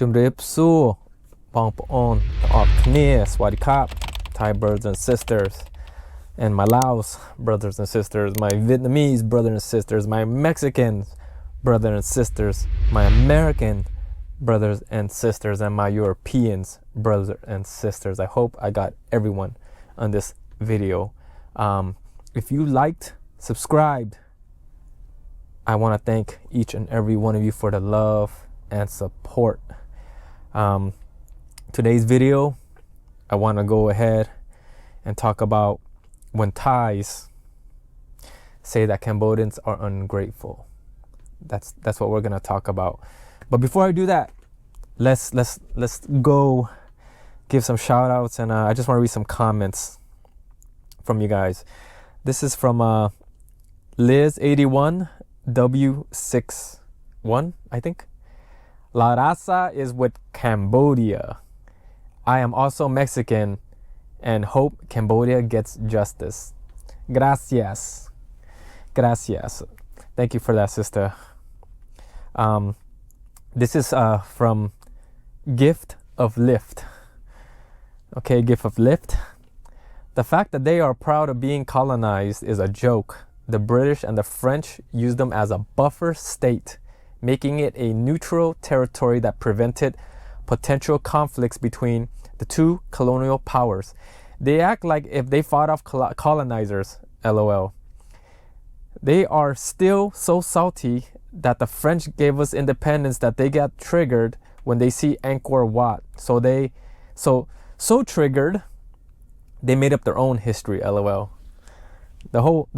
ជំរាបសួរបងប្អូនទាំងអស់គ្នាសวัสดีครับ Thai brothers and sisters and my Laos brothers and sisters, my Vietnamese brothers and sisters, my Mexican brothers and sisters, my American brothers and sisters, and my Europeans brothers and sisters. I hope I got everyone on this video. If you liked, subscribed, I want to thank each and every one of you for the love and support. Today's video, I want to go ahead and talk about when Thais say that Cambodians are ungrateful. That's what we're gonna talk about. But before I do that, let's go give some shout outs, and I just want to read some comments from you guys. This is from Liz81W61, I think. La Raza is with Cambodia. I am also Mexican and hope Cambodia gets justice. Gracias. Gracias. Thank you for that, sister. This is from Gift of Lift. Okay, Gift of Lift. The fact that they are proud of being colonized is a joke. The British and the French used them as a buffer state, making it a neutral territory that prevented potential conflicts between the two colonial powers. They act like if they fought off colonizers, lol. They are still so salty that the French gave us independence that they get triggered when they see Angkor Wat. So triggered, they made up their own history, lol. The whole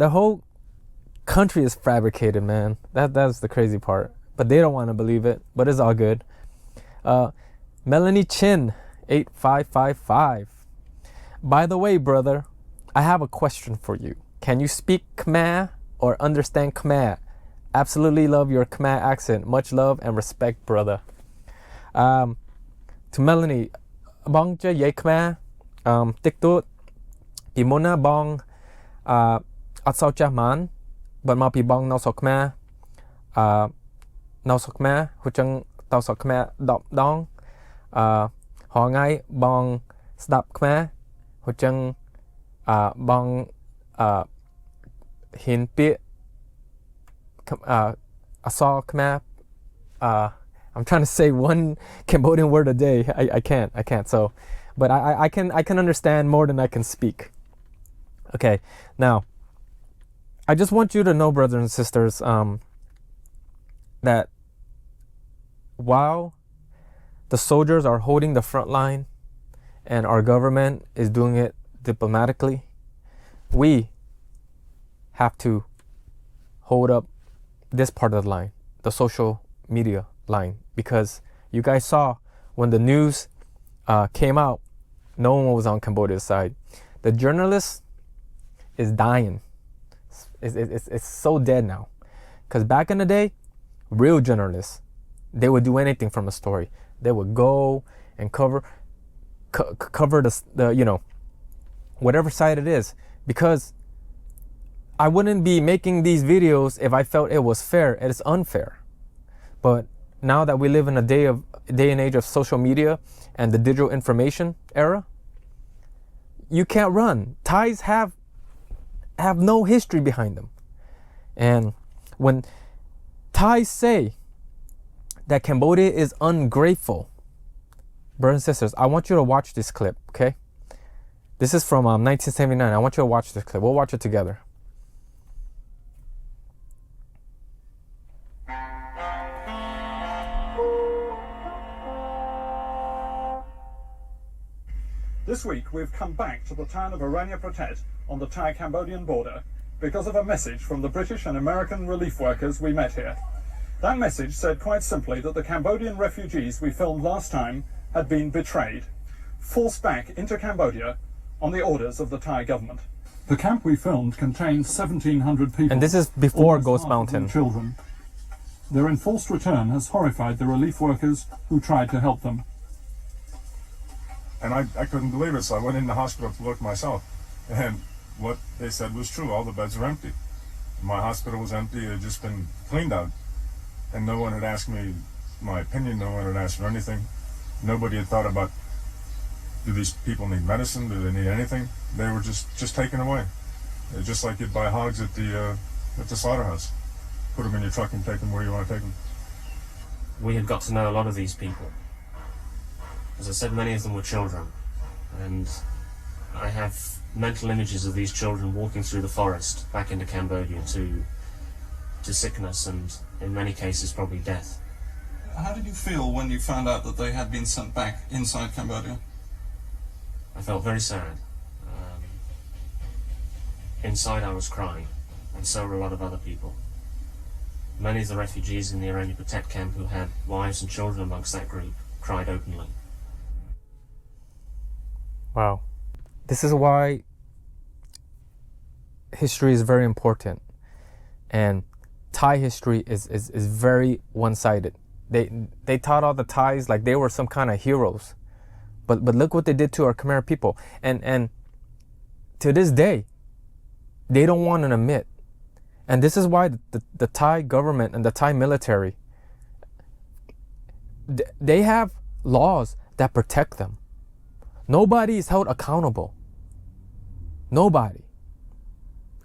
country is fabricated, man. That's the crazy part. But they don't want to believe it, but it's all good. Melanie Chin 8555. By the way, brother, I have a question for you. Can you speak Khmer or understand Khmer? Absolutely love your Khmer accent. Much love and respect, brother. To Melanie, bong cha yai Khmer tik tut pi mona bong at sao cha man but ma pi bong no so Khmer no so Khmer hu chang tao so Khmer dop dong ho ngai bong sdap Khmer hu chang bong hin pi asaw Khmer. I'm trying to say one Cambodian word a day. I can't. So, but I can understand more than I can speak. Okay, now I just want you to know, brothers and sisters, that while the soldiers are holding the front line and our government is doing it diplomatically, we have to hold up this part of the line, the social media line, because you guys saw when the news came out, no one was on Cambodia's side. The journalist is dying. It's so dead now. Because back in the day, real journalists, they would do anything from a story. They would go and cover the whatever side it is, because I wouldn't be making these videos if I felt it was fair. It is unfair. But now that we live in a day and age of social media and the digital information era, you can't run. Thais have no history behind them. And when Thais say that Cambodia is ungrateful, brothers and sisters, I want you to watch this clip, okay? This is from 1979. I want you to watch this clip. We'll watch it together. This week, we've come back to the town of Orania Protet on the Thai-Cambodian border because of a message from the British and American relief workers we met here. That message said quite simply that the Cambodian refugees we filmed last time had been betrayed, forced back into Cambodia on the orders of the Thai government. The camp we filmed contains 1,700 people. And this is before Ghost Mountain. Children. Their enforced return has horrified the relief workers who tried to help them. And I couldn't believe it, so I went in the hospital to look myself. And what they said was true. All the beds are empty. My hospital was empty. It had just been cleaned out. And no one had asked me my opinion. No one had asked for anything. Nobody had thought about, do these people need medicine? Do they need anything? They were just taken away. Just like you'd buy hogs at the slaughterhouse. Put them in your truck and take them where you want to take them. We had got to know a lot of these people. As I said, many of them were children, and I have mental images of these children walking through the forest back into Cambodia to sickness and, in many cases, probably death. How did you feel when you found out that they had been sent back inside Cambodia? I felt very sad. Inside I was crying, and so were a lot of other people. Many of the refugees in the Iranian Protect camp who had wives and children amongst that group cried openly. Wow. This is why history is very important. And Thai history is very one-sided. They taught all the Thais like they were some kind of heroes. But look what they did to our Khmer people. And to this day, they don't want to admit. And this is why the Thai government and the Thai military, they have laws that protect them. Nobody is held accountable. Nobody.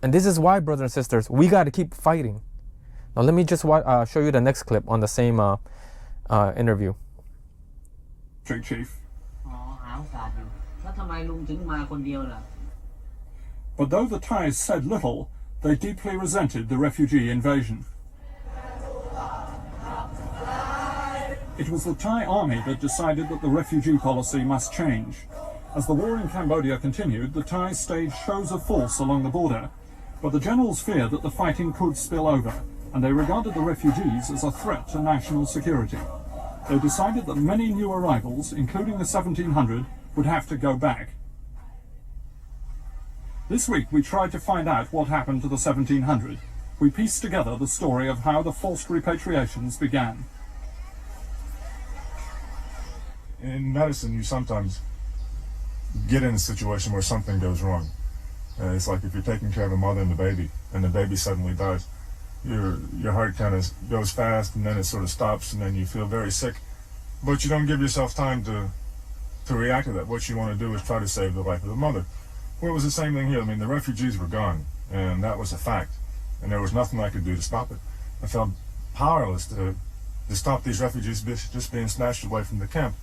And this is why, brothers and sisters, we got to keep fighting. Now let me just show you the next clip on the same interview. Chief. But though the Thais said little, they deeply resented the refugee invasion. It was the Thai army that decided that the refugee policy must change. As the war in Cambodia continued, the Thais staged shows of force along the border, but the generals feared that the fighting could spill over, and they regarded the refugees as a threat to national security. They decided that many new arrivals, including the 1,700, would have to go back. This week we tried to find out what happened to the 1,700. We pieced together the story of how the forced repatriations began. In medicine, you sometimes get in a situation where something goes wrong. It's like if you're taking care of a mother and the baby suddenly dies. Your heart kind of goes fast, and then it sort of stops, and then you feel very sick. But you don't give yourself time to react to that. What you want to do is try to save the life of the mother. Well, it was the same thing here. I mean, the refugees were gone, and that was a fact. And there was nothing I could do to stop it. I felt powerless to stop these refugees just being snatched away from the camp.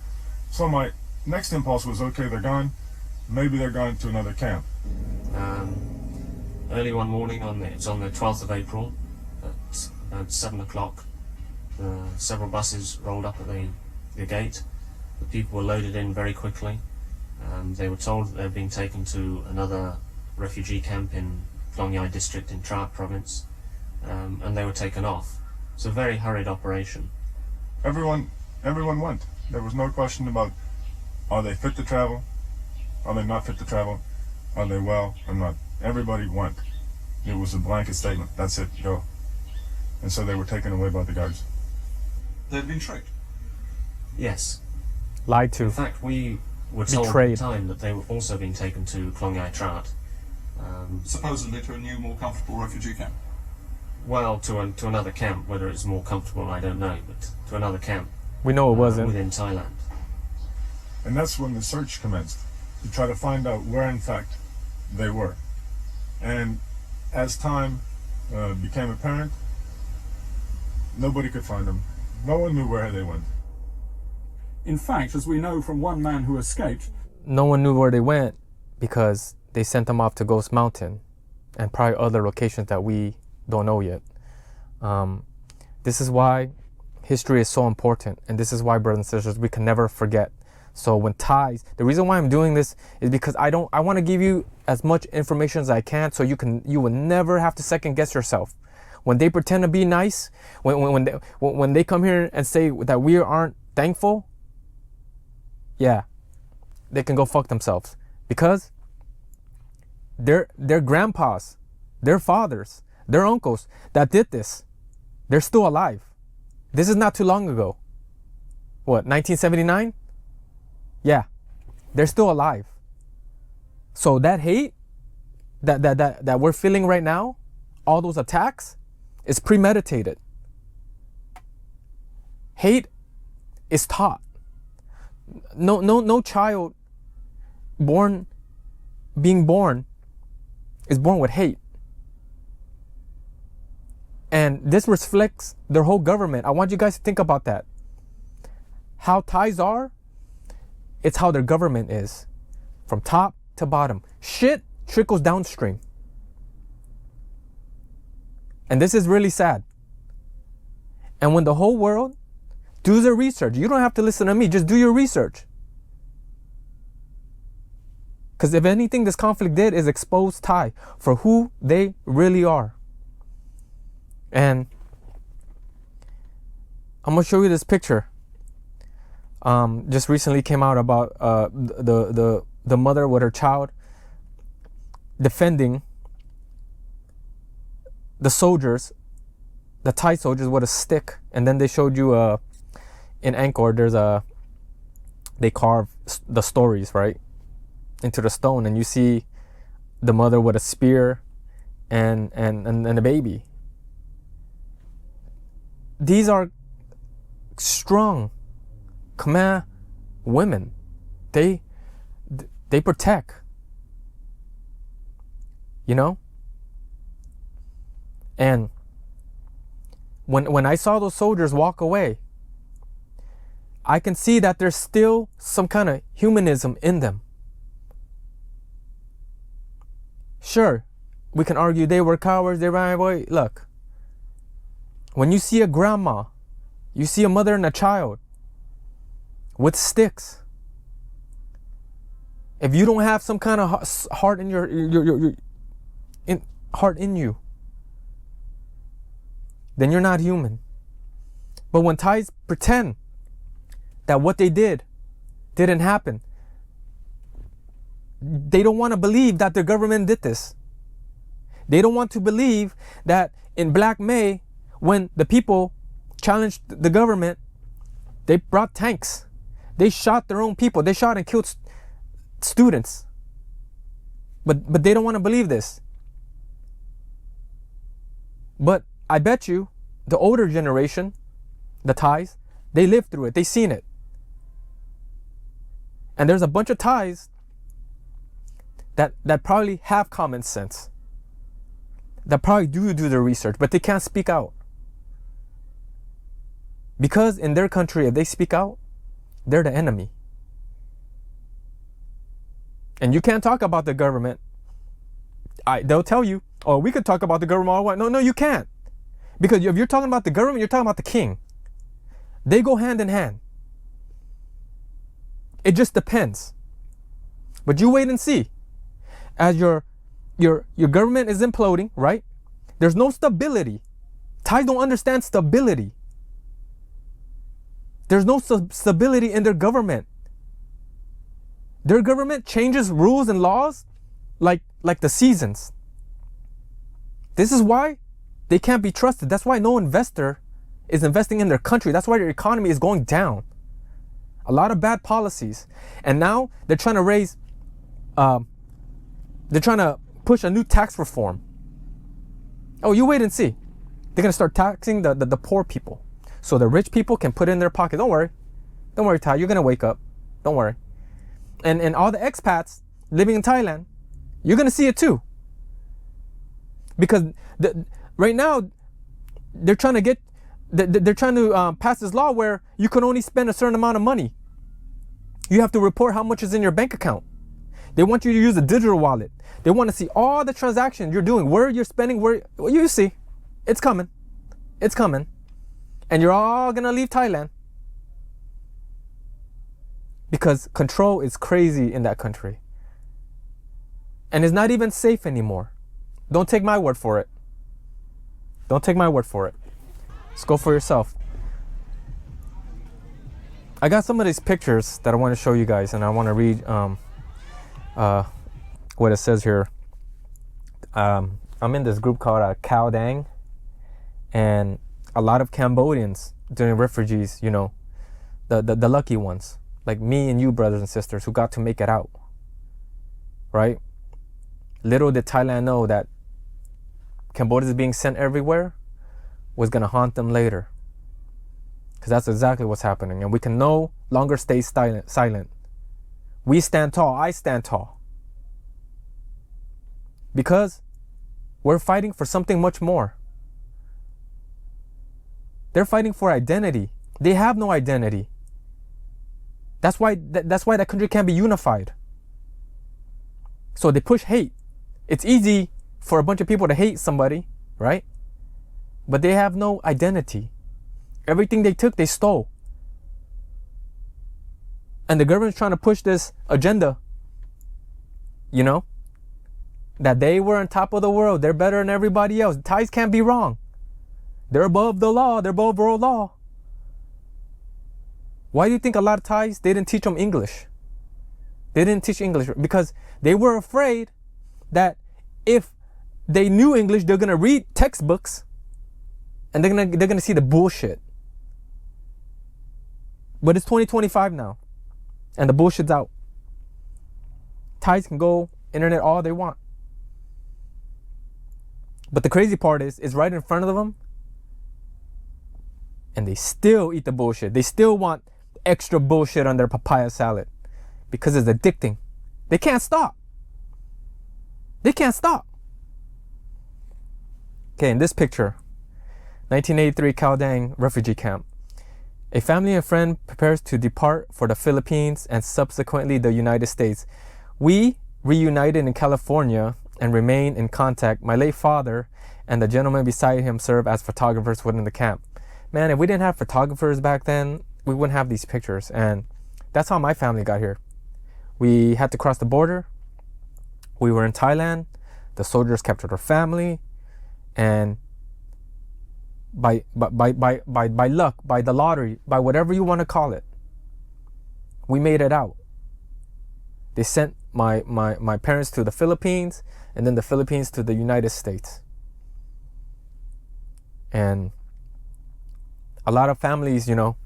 So my next impulse was, okay, they're gone. Maybe they're gone to another camp. Early one morning, it's on the 12th of April, at about 7 o'clock, several buses rolled up at the gate. The people were loaded in very quickly. They were told that they were being taken to another refugee camp in Klong Yai district in Trak province, and they were taken off. It's a very hurried operation. Everyone went. There was no question about, are they fit to travel? Are they not fit to travel? Are they well or not? Everybody went. It was a blanket statement. That's it, go. And so they were taken away by the guards. They'd been tricked? Yes. Lied to. In fact, we were told at the time that they were also being taken to Klong Yai Trat. Supposedly to a new, more comfortable refugee camp? Well, to another camp. Whether it's more comfortable, I don't know, but to another camp. We know it wasn't. Within Thailand. And that's when the search commenced, to try to find out where, in fact, they were. And as time became apparent, nobody could find them. No one knew where they went. In fact, as we know from one man who escaped, no one knew where they went because they sent them off to Ghost Mountain and probably other locations that we don't know yet. This is why history is so important, and this is why, brothers and sisters, we can never forget. So when Thais, the reason why I'm doing this is because I want to give you as much information as I can, so you will never have to second guess yourself. When they pretend to be nice, when they come here and say that we aren't thankful, yeah, they can go fuck themselves, because their grandpas, their fathers, their uncles that did this, they're still alive. This is not too long ago. What, 1979? Yeah, they're still alive. So that hate that we're feeling right now, all those attacks, is premeditated. Hate is taught. No child being born is born with hate. And this reflects their whole government. I want you guys to think about that. How Thais are, it's how their government is. From top to bottom. Shit trickles downstream. And this is really sad. And when the whole world do their research, you don't have to listen to me, just do your research. Because if anything this conflict did is expose Thai for who they really are. And I'm gonna show you this picture. Just recently came out about the mother with her child defending the soldiers, the Thai soldiers, with a stick. And then they showed you in Angkor, they carve the stories, right, into the stone, and you see the mother with a spear and a baby. These are strong Khmer women. They protect, you know. And when I saw those soldiers walk away, I can see that there's still some kind of humanism in them. Sure, we can argue they were cowards, they ran away. Look, when you see a grandma, you see a mother and a child with sticks, if you don't have some kind of heart in your heart in you, then you're not human. But when Thais pretend that what they didn't happen, they don't want to believe that their government did this. They don't want to believe that in Black May, when the people challenged the government, they brought tanks. They shot their own people. They shot and killed students. But they don't want to believe this. But I bet you the older generation, the Thais, they lived through it. They seen it. And there's a bunch of Thais that probably have common sense, that probably do their research, but they can't speak out. Because in their country, if they speak out, they're the enemy. And you can't talk about the government. They'll tell you, oh, we could talk about the government all the way. No, you can't. Because if you're talking about the government, you're talking about the king. They go hand in hand. It just depends. But you wait and see. As your government is imploding, right? There's no stability. Thais don't understand stability. There's no stability in their government. Their government changes rules and laws like the seasons. This is why they can't be trusted. That's why no investor is investing in their country. That's why their economy is going down. A lot of bad policies. And now they're trying to raise, they're trying to push a new tax reform. Oh, you wait and see. They're going to start taxing the poor people. So the rich people can put it in their pocket. Don't worry. Don't worry, Thai. You're going to wake up. Don't worry. And all the expats living in Thailand, you're going to see it too. Because right now, they're trying to pass this law where you can only spend a certain amount of money. You have to report how much is in your bank account. They want you to use a digital wallet. They want to see all the transactions you're doing, where you're spending, where you see. It's coming. It's coming. And you're all going to leave Thailand. Because control is crazy in that country. And it's not even safe anymore. Don't take my word for it. Don't take my word for it. Just go for yourself. I got some of these pictures that I want to show you guys, and I want to read what it says here. I'm in this group called Khao Dang, and a lot of Cambodians during refugees, you know, the lucky ones, like me and you, brothers and sisters, who got to make it out, right? Little did Thailand know that Cambodia is being sent everywhere was going to haunt them later. Because that's exactly what's happening. And we can no longer stay silent. We stand tall. I stand tall. Because we're fighting for something much more. They're fighting for identity. They have no identity. That's why that country can't be unified. So they push hate. It's easy for a bunch of people to hate somebody, right? But they have no identity. Everything they took, they stole. And the government's trying to push this agenda, you know, that they were on top of the world. They're better than everybody else. Thais can't be wrong. They're above the law. They're above world law. Why do you think a lot of Thais, they didn't teach them English? They didn't teach English because they were afraid that if they knew English, they're gonna read textbooks and they're gonna see the bullshit. But it's 2025 now, and the bullshit's out. Thais can go internet all they want. But the crazy part is it's right in front of them, and they still eat the bullshit. They still want extra bullshit on their papaya salad because it's addicting. They can't stop. They can't stop. Okay, in this picture, 1983 Cao Dang refugee camp. A family and friend prepares to depart for the Philippines and subsequently the United States. We reunited in California and remain in contact. My late father and the gentleman beside him serve as photographers within the camp. Man, if we didn't have photographers back then, we wouldn't have these pictures. And that's how my family got here. We had to cross the border. We were in Thailand. The soldiers captured our family. And by luck, by the lottery, by whatever you want to call it, we made it out. They sent my parents to the Philippines, and then the Philippines to the United States. And a lot of families, you know,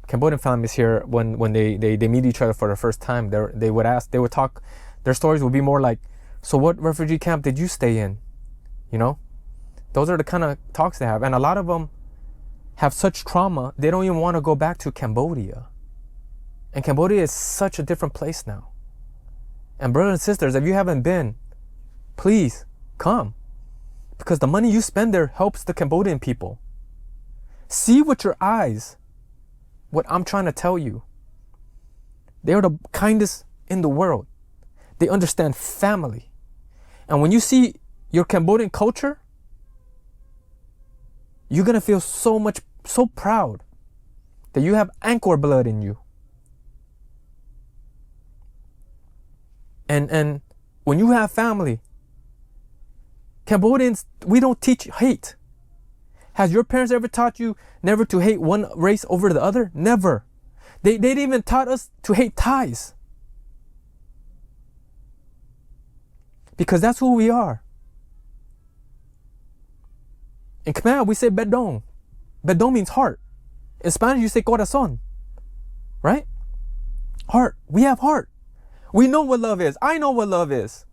Cambodian families here, when they meet each other for the first time, they would talk, their stories would be more like, so what refugee camp did you stay in? You know? Those are the kind of talks they have. And a lot of them have such trauma, they don't even want to go back to Cambodia. And Cambodia is such a different place now. And brothers and sisters, if you haven't been, please come. Because the money you spend there helps the Cambodian people. See with your eyes what I'm trying to tell you. They are the kindest in the world. They understand family. And when you see your Cambodian culture, you're going to feel so proud that you have Angkor blood in you. And when you have family, Cambodians, we don't teach hate. Has your parents ever taught you never to hate one race over the other? Never. They didn't even taught us to hate Thais. Because that's who we are. In Khmer, we say bedong. Bedong means heart. In Spanish, you say corazón. Right? Heart. We have heart. We know what love is. I know what love is.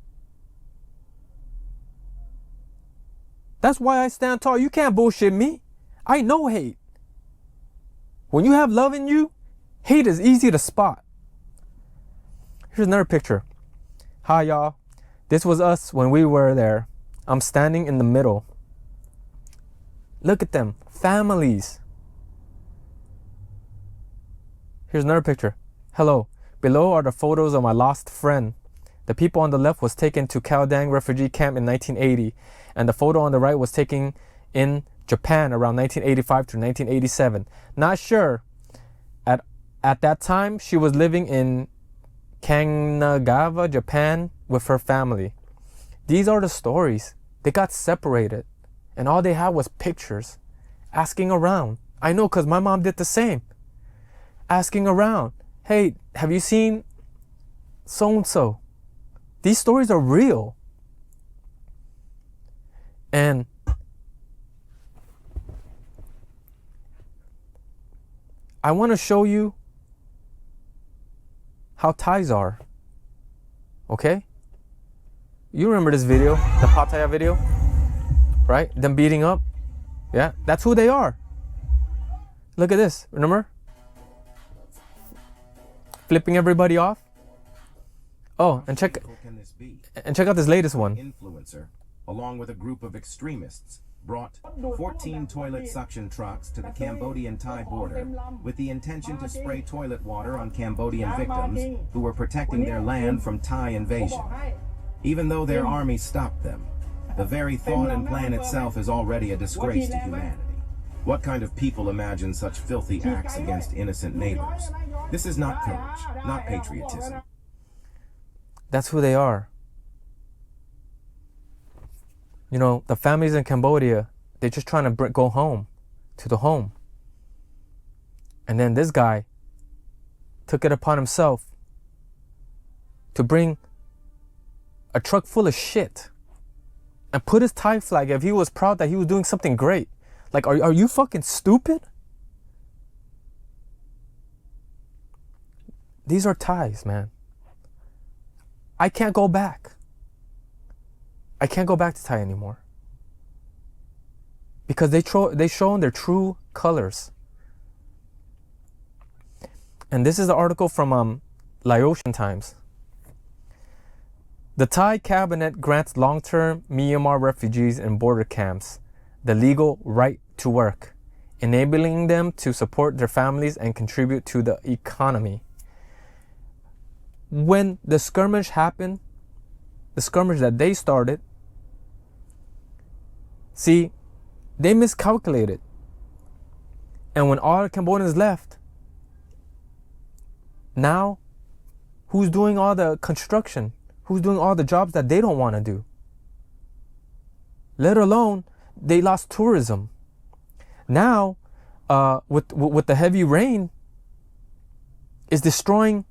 That's why I stand tall. You can't bullshit me. I know hate. When you have love in you, hate is easy to spot. Here's another picture. Hi, y'all. This was us when we were there. I'm standing in the middle. Look at them. Families. Here's another picture. Hello. Below are the photos of my lost friend. The people on the left was taken to Cao Dang refugee camp in 1980, and the photo on the right was taken in Japan around 1985 to 1987. Not sure. At that time, she was living in Kanagawa, Japan with her family. These are the stories. They got separated, and all they had was pictures. Asking around. I know, because my mom did the same. Asking around. Hey, have you seen so-and-so? These stories are real. And I want to show you how Thais are. Okay? You remember this video, the Pattaya video? Right? Them beating up? Yeah, that's who they are. Look at this. Remember? Flipping everybody off. Oh, and check out this latest one. Influencer, along with a group of extremists, brought 14 toilet suction trucks to the Cambodian-Thai border with the intention to spray toilet water on Cambodian victims who were protecting their land from Thai invasion. Even though their army stopped them, the very thought and plan itself is already a disgrace to humanity. What kind of people imagine such filthy acts against innocent neighbors? This is not courage, not patriotism. That's who they are. You know, the families in Cambodia, they're just trying to go home, to the home. And then this guy took it upon himself to bring a truck full of shit and put his Thai flag if he was proud that he was doing something great. Like, are you fucking stupid? These are Thais, man. I can't go back. I can't go back to Thai anymore. Because they shown their true colors. And this is the article from Laotian Times. The Thai cabinet grants long-term Myanmar refugees in border camps the legal right to work, enabling them to support their families and contribute to the economy. When the skirmish happened, the skirmish that they started, see, they miscalculated. And when all the Cambodians left, now who's doing all the construction? Who's doing all the jobs that they don't want to do? Let alone, they lost tourism. Now, with the heavy rain, is destroying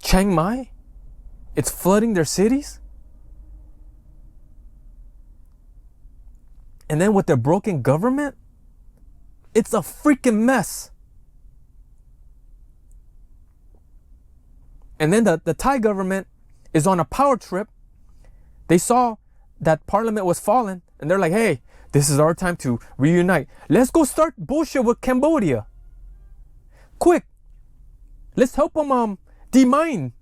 Chiang Mai. It's flooding their cities. And then with their broken government, it's a freaking mess. And then the Thai government is on a power trip. They saw that parliament was falling, and they're like, hey, this is our time to reunite. Let's go start bullshit with Cambodia. Quick, let's help them demine.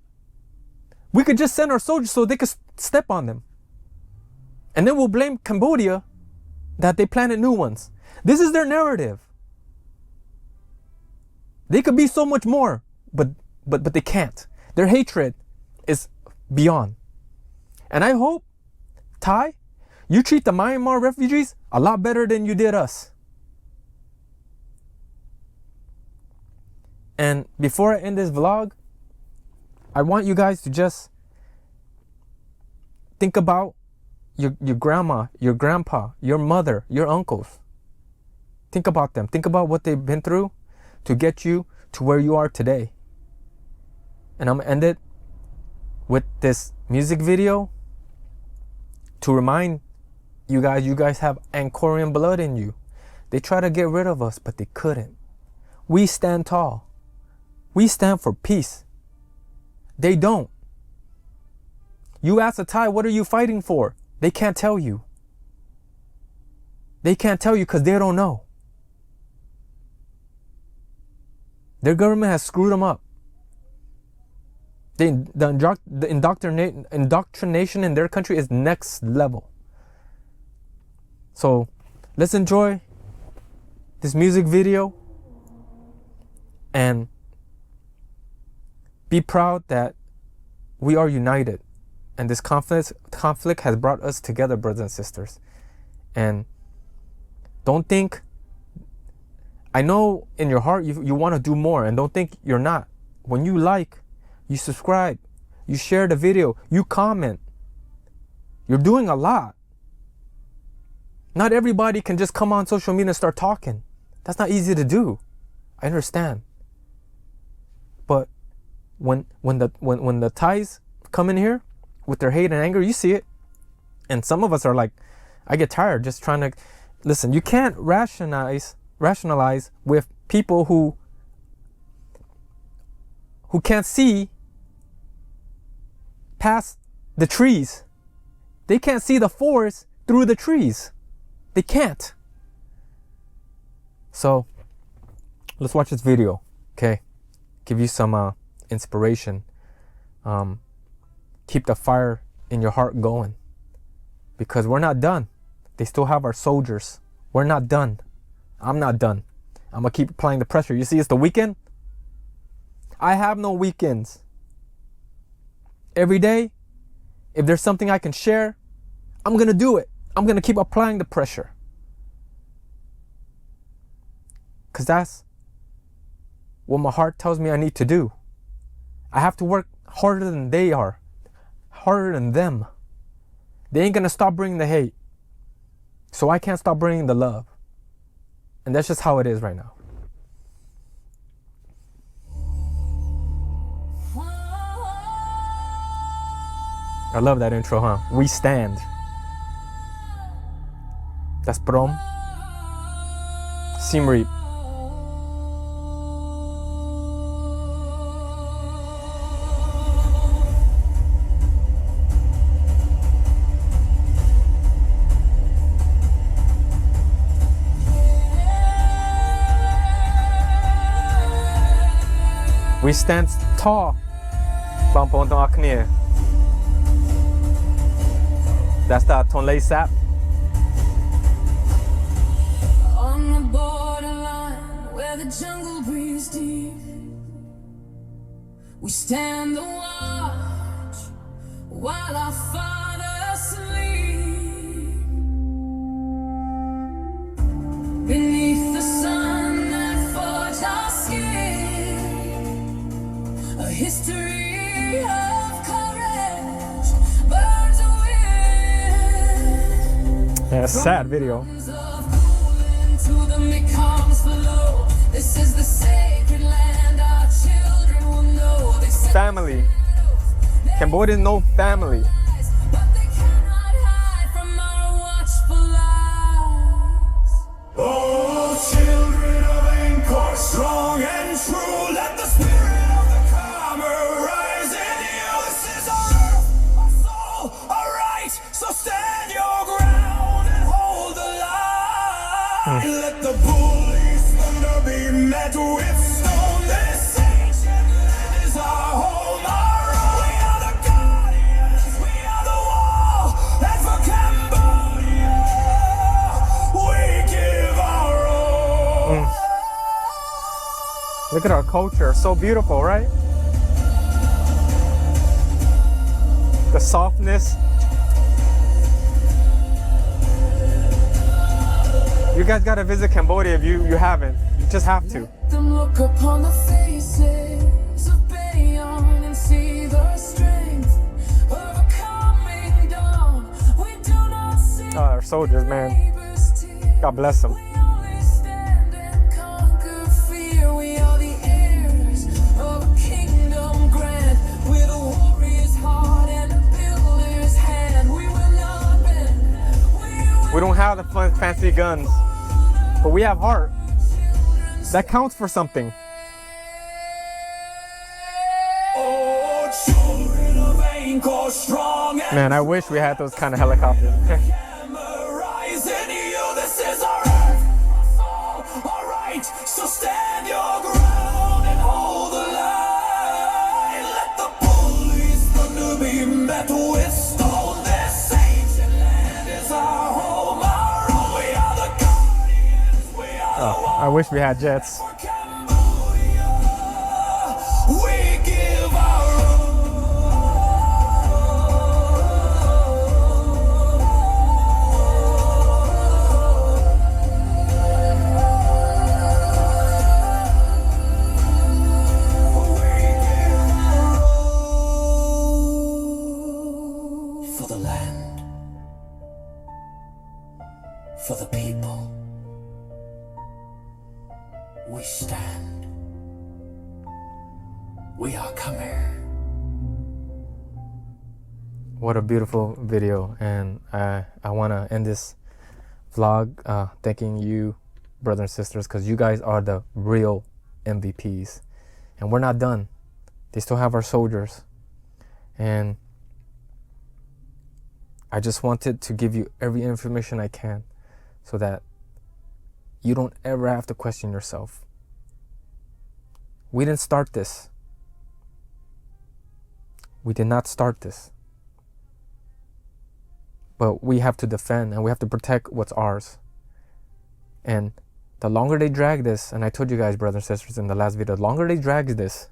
We could just send our soldiers so they could step on them. And then we'll blame Cambodia that they planted new ones. This is their narrative. They could be so much more, but they can't. Their hatred is beyond. And I hope, Thai, you treat the Myanmar refugees a lot better than you did us. And before I end this vlog, I want you guys to just think about your grandma, your grandpa, your mother, your uncles. Think about them. Think about what they've been through to get you to where you are today. And I'm gonna end it with this music video to remind you guys have Angkorian blood in you. They try to get rid of us, but they couldn't. We stand tall. We stand for peace. They don't. You ask a Thai, what are you fighting for? They can't tell you. They can't tell you because they don't know. Their government has screwed them up. The indoctrination in their country is next level. So let's enjoy this music video and be proud that we are united. And this conflict has brought us together, brothers and sisters. And don't think, I know in your heart you want to do more, and don't think you're not. When you like, you subscribe, you share the video, you comment, you're doing a lot. Not everybody can just come on social media and start talking. That's not easy to do. I understand. But when the Thais come in here with their hate and anger, you see it. And some of us are like, I get tired just trying to listen. You can't rationalize with people who can't see past the trees. They can't see the forest through the trees. They can't. So let's watch this video, okay? Give you some inspiration. Keep the fire in your heart going, because we're not done. They still have our soldiers. We're not done. I'm not done. I'm gonna keep applying the pressure. You see, it's the weekend. I have no weekends. Every day, if there's something I can share, I'm gonna do it. I'm gonna keep applying the pressure, because that's what my heart tells me I need to do. I have to work harder than they are, harder than them. They ain't gonna stop bringing the hate, so I can't stop bringing the love. And that's just how it is right now. I love that intro, huh? We stand. That's Prom. Siem Reap. We stand tall. That's the Tonle Sap. On the borderline where the jungle breathes deep, we stand the watch while our fathers sleep. Beneath the sun that forged our skin, a history of courage burns within. Yeah, it's a sad video. This is the sacred land our children will know. Family. Cambodians know family. But they cannot hide from our watchful eyes. Oh, children of Angkor, strong and true, let the spirit of the calmer rise in you. This is our earth, our soul, our right. So stand your ground and hold the line. Let the bullies thunder be met with stone. This ancient land is our home, our own. We are the guardians, we are the wall. And for Cambodia, we give our all. Look at our culture. So beautiful, right? The softness. You guys gotta visit Cambodia if you haven't. You just have to. Them look upon the faces of Bayon and see the strength overcoming dawn. We do not see Our soldiers, man. neighbors' tears. God bless them. We only stand and conquer fear. We are the heirs of a kingdom grand, with a warrior's heart and a builder's hand. We will not bend. We don't have the fancy guns, but we have heart. That counts for something. Oh, children of Angkor, strong and Man, I wish we had those kind of helicopters. rise in you. This is our earth, our soul, our right. So stand your ground and hold the line. Let the bullies thunder be met with stone. This ancient land is our home, our own. We are the guardians, we are the I wish we had jets. for Cambodia. We give our for the land, for the people. We stand. We are Khmer. What a beautiful video. And I want to end this vlog thanking you, brothers and sisters, because you guys are the real MVPs. And we're not done. They still have our soldiers. And I just wanted to give you every information I can so that you don't ever have to question yourself. We didn't start this. We did not start this. But we have to defend and we have to protect what's ours. And the longer they drag this, and I told you guys, brothers and sisters, in the last video, the longer they drag this,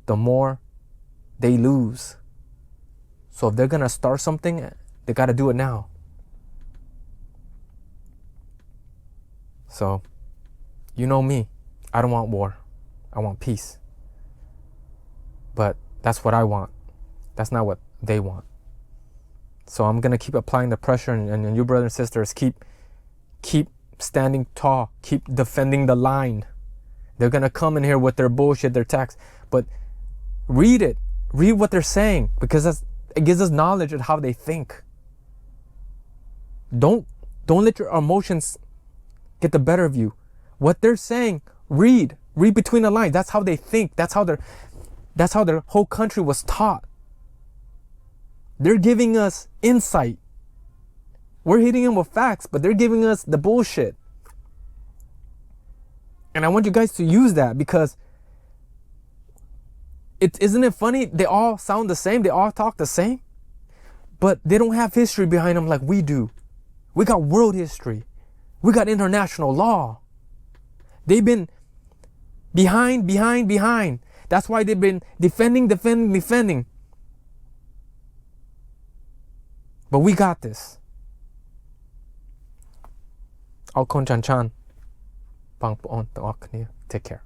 the more they lose. So if they're gonna start something, they gotta do it now. So, you know me, I don't want war. I want peace. But that's what I want. That's not what they want. So I'm gonna keep applying the pressure, and you brothers and sisters, keep standing tall, keep defending the line. They're gonna come in here with their bullshit, their attacks, but read what they're saying, because it gives us knowledge of how they think. Don't let your emotions get the better of you. What they're saying, read between the lines. That's how they think. That's how their whole country was taught. They're giving us insight. We're hitting them with facts, but they're giving us the bullshit. And I want you guys to use that, because isn't it funny? They all sound the same. They all talk the same, but they don't have history behind them like we do. We got world history. We got international law. They've been behind. That's why they've been defending. But we got this. Al kon chan chan. Bang po on. Take care.